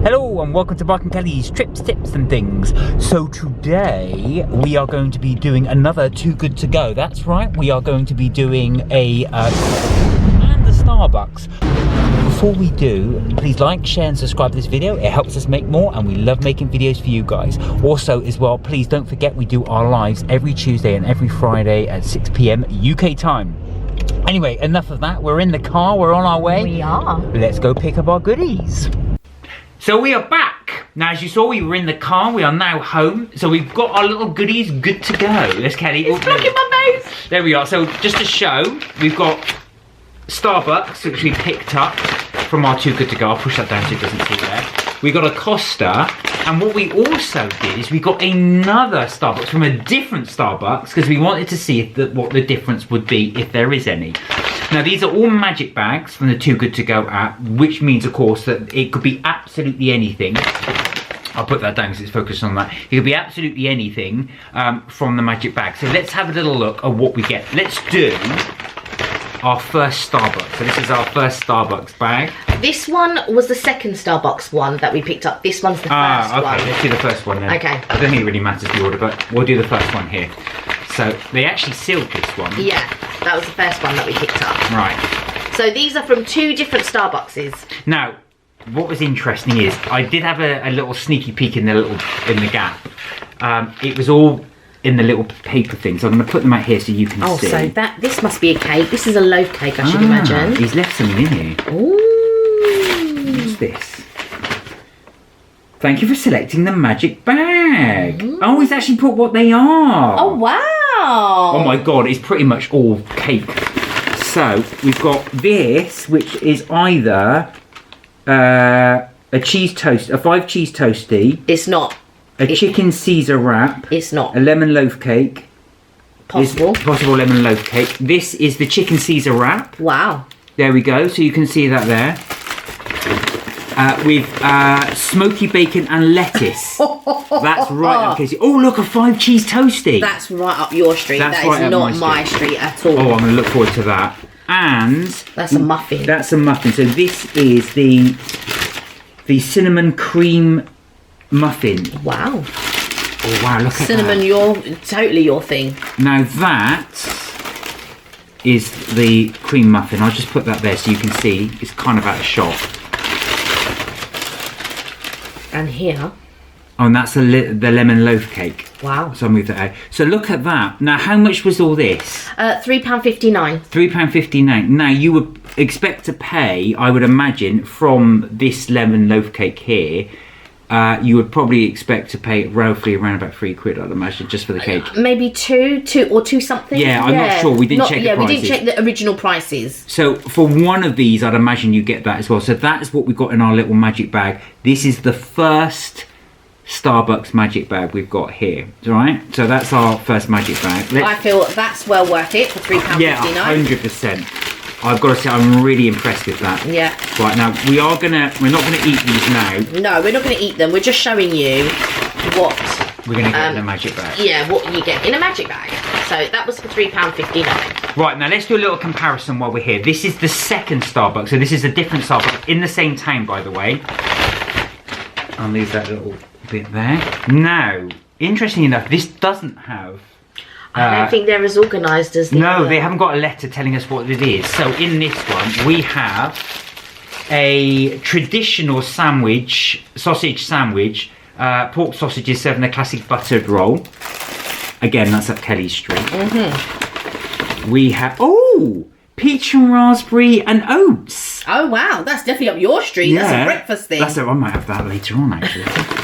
Hello and welcome to Mark and Kelly's Trips, Tips and Things. So today we are going to be doing another Too Good To Go. That's right, we are going to be doing a and the Starbucks. Before we do, please like, share and subscribe to this video. It helps us make more and we love making videos for you guys. Also as well, please don't forget we do our lives every Tuesday and every Friday at 6 PM UK time. Anyway, enough of that. We're in the car, we're on our way. We are. Let's go pick up our goodies. So we are back. Now, as you saw, we were in the car. We are now home. So we've got our little goodies good to go. Let's, Kelly. It's stuck in my nose. There we are. So just to show, we've got Starbucks, which we picked up from our Too Good To Go. I'll push that down so it doesn't see there. We got a Costa. And what we also did is we got another Starbucks from a different Starbucks because we wanted to see if what the difference would be, if there is any. Now, these are all magic bags from the Too Good To Go app, which means, of course, that it could be absolutely anything. I'll put that down because it's focused on that. It could be absolutely anything from the magic bag. So let's have a little look at what we get. Let's do our first Starbucks. So this is our first Starbucks bag. This one was the second Starbucks one that we picked up. This one's the first one. Okay, let's do the first one then. Okay. I don't think it really matters the order, but we'll do the first one here. So they actually sealed this one. Yeah, that was the first one that we picked up. Right. So these are from two different Starbuckses. Now, what was interesting is I did have a little sneaky peek in the gap. It was all in the little paper thing, so I'm going to put them out here so you can see. Oh, so this must be a cake. This is a loaf cake, I should imagine. He's left something in here. Ooh. What's this? Thank you for selecting the magic bag. Ooh. Oh, he's actually put what they are. Oh, wow. Oh my god, it's pretty much all cake. So, we've got this, which is either a cheese toast, a 5 cheese toasty. It's not. A chicken Caesar wrap. It's not. A lemon loaf cake. Possible. Possible lemon loaf cake. This is the chicken Caesar wrap. Wow. There we go, so you can see that there. With smoky bacon and lettuce. That's right. Okay. Oh, look, a 5 cheese toasty. That's right up your street. That's that right is up not my my street at all. Oh, I'm going to look forward to that. And that's a muffin. That's a muffin. So this is the cinnamon cream muffin. Wow. Oh wow, look at cinnamon, that. Totally your thing. Now that is the cream muffin. I'll just put that there so you can see. It's kind of out of shot. And here. Oh, and that's the lemon loaf cake. Wow. So I'll move that out. So look at that. Now, how much was all this? £3.59. £3.59. Now, you would expect to pay, I would imagine, from this lemon loaf cake here, you would probably expect to pay roughly around about £3, I'd imagine, just for the cake. Maybe two something. Yeah, I'm not sure. We didn't check the prices. We didn't check the original prices. So for one of these, I'd imagine you get that as well. So that's what we've got in our little magic bag. This is the first Starbucks magic bag we've got here. All right. So that's our first magic bag. I feel that's well worth it for £3.59. Yeah, 100%. I've got to say, I'm really impressed with that. Yeah. Right, now, we're not going to eat these now. No, we're not going to eat them. We're just showing you what we're going to get in a magic bag. Yeah, what you get in a magic bag. So that was for £3.59. Right, now let's do a little comparison while we're here. This is the second Starbucks. So this is a different Starbucks in the same town, by the way. I'll leave that little bit there. Now, interestingly enough, this doesn't have... I don't think they're as organised as the No, they haven't got a letter telling us what it is. So in this one, we have a traditional sausage sandwich, pork sausages served in a classic buttered roll. Again, that's up Kelly Street. Mm-hmm. We have, peach and raspberry and oats. Oh, wow, that's definitely up your street. Yeah. That's a breakfast thing. I might have that later on, actually.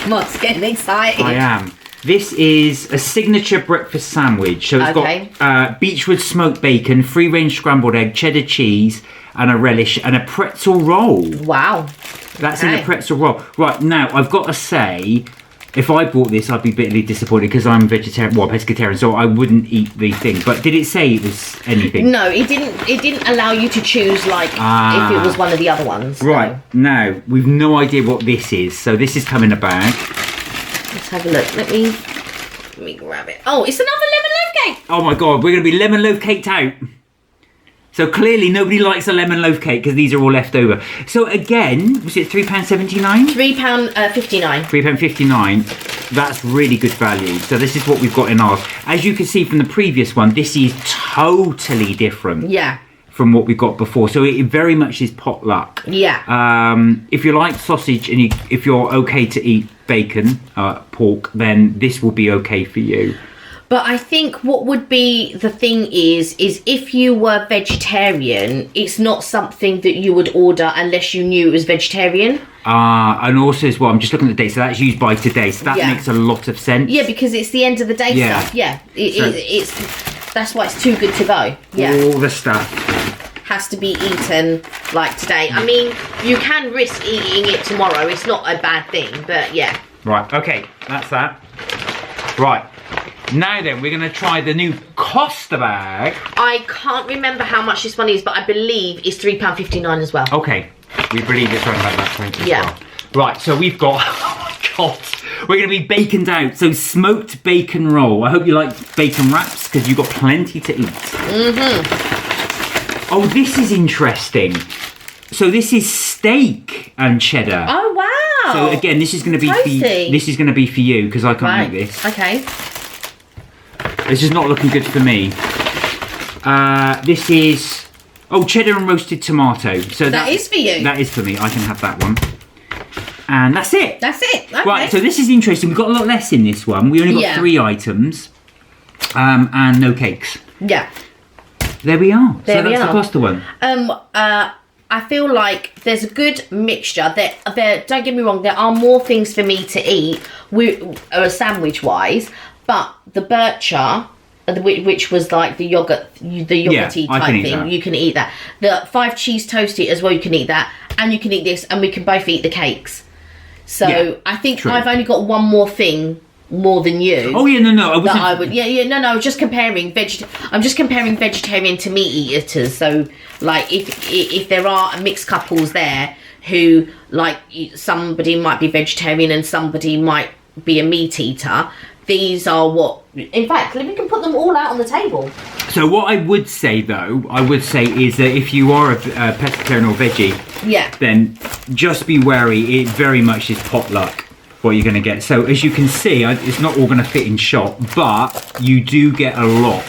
Mark's getting excited. I am. This is a signature breakfast sandwich. So it's got beechwood smoked bacon, free-range scrambled egg, cheddar cheese, and a relish, and a pretzel roll. Wow. That's in a pretzel roll. Right, now, I've got to say, if I bought this, I'd be bitterly disappointed because I'm pescatarian, so I wouldn't eat the thing. But did it say it was anything? No, it didn't. It didn't allow you to choose, like, if it was one of the other ones. Right, now, we've no idea what this is. So this has come in a bag. Let's have a look. Let me grab it. Oh, it's another lemon loaf cake. Oh my god, we're going to be lemon loaf caked out. So clearly nobody likes a lemon loaf cake because these are all left over. So again, was it £3.79? £3.59. £3.59. That's really good value. So this is what we've got in ours. As you can see from the previous one, this is totally different. Yeah. From what we got before, so it very much is potluck. Yeah. If you like sausage and if you're okay to eat bacon, pork, then this will be okay for you. But I think what would be the thing is if you were vegetarian, it's not something that you would order unless you knew it was vegetarian. And also as well, I'm just looking at the date, so that's used by today, so that makes a lot of sense. Yeah, because it's the end of the day stuff. Yeah, that's why it's too good to go. Yeah, all the stuff has to be eaten like today. I mean, you can risk eating it tomorrow. It's not a bad thing, but yeah. Right. Okay, that's that. Right. Now then, we're going to try the new Costa bag. I can't remember how much this one is, but I believe it's £3.59 as well. Okay. We believe it's around about that point as well. Right, so we've got... Oh my God. We're going to be baconed out. So smoked bacon roll. I hope you like bacon wraps because you've got plenty to eat. Mm-hmm. Oh, this is interesting. So this is steak and cheddar. Oh, wow. So again, this is going to be for you because I can't make this. Okay. This is not looking good for me. This is cheddar and roasted tomato. So that is for you. That is for me. I can have that one. And that's it. That's it. Okay. Right. So this is interesting. We've got a lot less in this one. We only got 3 items, and no cakes. Yeah. There we are. So that's the Costa one. I feel like there's a good mixture. There. Don't get me wrong. There are more things for me to eat, sandwich wise. But the bircher, which was like the yogurty type thing, you can eat that. The 5 cheese toasty as well, you can eat that, and you can eat this, and we can both eat the cakes. So I think I've only got one more thing more than you. Oh yeah, no. I would. I was just comparing I'm just comparing vegetarian to meat eaters. So like if there are mixed couples there who like somebody might be vegetarian and somebody might be a meat eater. These are what... In fact, we can put them all out on the table. So what I would say, though, is that if you are a pescatarian or veggie, then just be wary. It very much is potluck, what you're going to get. So as you can see, it's not all going to fit in shot, but you do get a lot.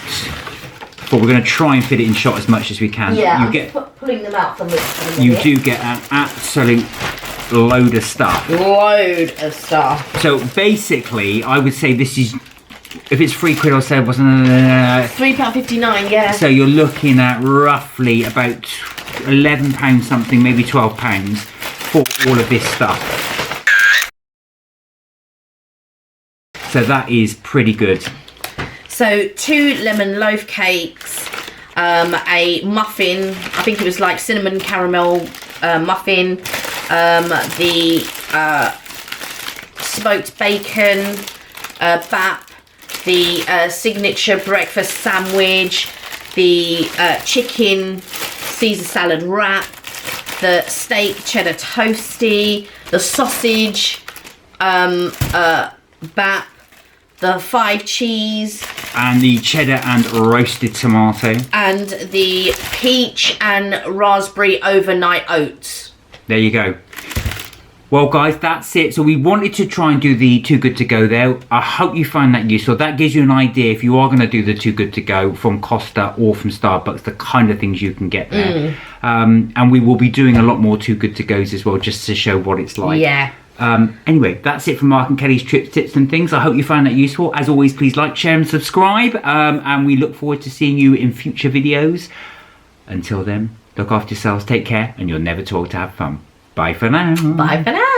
But we're going to try and fit it in shot as much as we can. Yeah, pulling them out from the You do get an absolute... load of stuff. So basically, I would say this is, if it's £3 or so, wasn't £3.59, yeah. So you're looking at roughly about £11 something, maybe £12 for all of this stuff. So that is pretty good. So 2 lemon loaf cakes, a muffin. I think it was like cinnamon caramel muffin. The smoked bacon bap, the signature breakfast sandwich, the chicken Caesar salad wrap, the steak cheddar toasty, the sausage bap, the 5 cheese, and the cheddar and roasted tomato, and the peach and raspberry overnight oats. There you go. Well, guys, that's it. So we wanted to try and do the Too Good To Go there. I hope you find that useful. That gives you an idea if you are going to do the Too Good To Go from Costa or from Starbucks, the kind of things you can get there. And we will be doing a lot more Too Good To Goes as well, just to show what it's like. Yeah. Anyway, that's it from Mark and Kelly's Trips, Tips and Things. I hope you find that useful. As always, please like, share and subscribe. And we look forward to seeing you in future videos. Until then, look after yourselves, take care, and you're never too old to have fun. Bye for now. Bye for now.